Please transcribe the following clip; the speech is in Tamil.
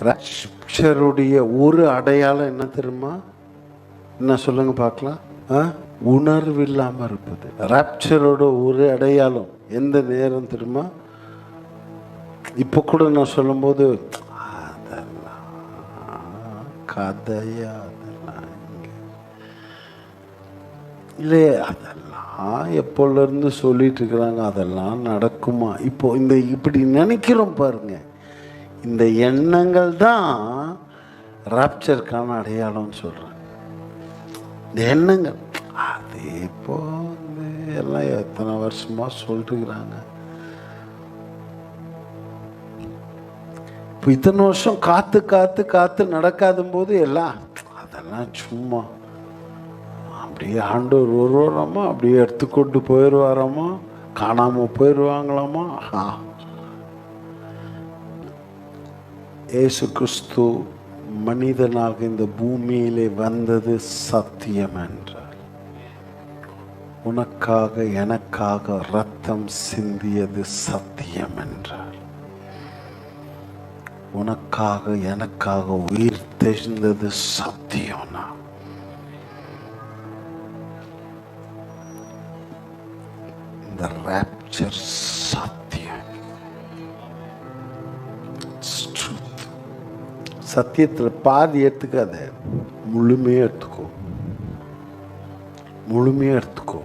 ராப்சருடைய ஒரு அடையாளம் என்ன தெரியுமா? என்ன சொல்லுங்க பார்க்கலாம். உணர்வு இல்லாம இருப்பது. ராப்சரோட ஒரு அடையாளம் எந்த நேரம் தெரியுமா? இப்போ கூட நான் சொல்லும்போது அதெல்லாம் கதையா, அதெல்லாம் இல்லையே, அதெல்லாம் எப்போல இருந்து சொல்லிட்டு இருக்கிறாங்க, அதெல்லாம் நடக்குமா? இப்போ இந்த இப்படி நினைக்கிறோம் பாருங்க, இந்த எண்ணங்கள் தான் ராப்சருக்கான அடையாளம்னு சொல்றேன். இந்த எண்ணங்கள் அது இப்போ எல்லாம் எத்தனை வருஷமா சொல்லிட்டுக்கிறாங்க. இப்போ இத்தனை வருஷம் காத்து காத்து காத்து நடக்காத போது எல்லாம் அதெல்லாம் சும்மா அப்படியே ஆண்டவர் ஒருவராமா அப்படியே எடுத்துக்கொண்டு போயிடுவாராமா, காணாம போயிடுவாங்களாமா. இயேசு கிறிஸ்து மனிதனாக இந்த பூமியிலே வந்தது சத்தியம் என்றார். உனக்காக எனக்காக ரத்தம் சிந்தியது சத்தியம் என்றார். உனக்காக எனக்காக உயிர் தெரிந்தது சத்தியம்னா இந்த ராப்சர் சத்தியம். சத்தியத்தில் பாதி எடுத்துக்காத, முழுமையா எடுத்துக்கோ, முழுமையா எடுத்துக்கோ.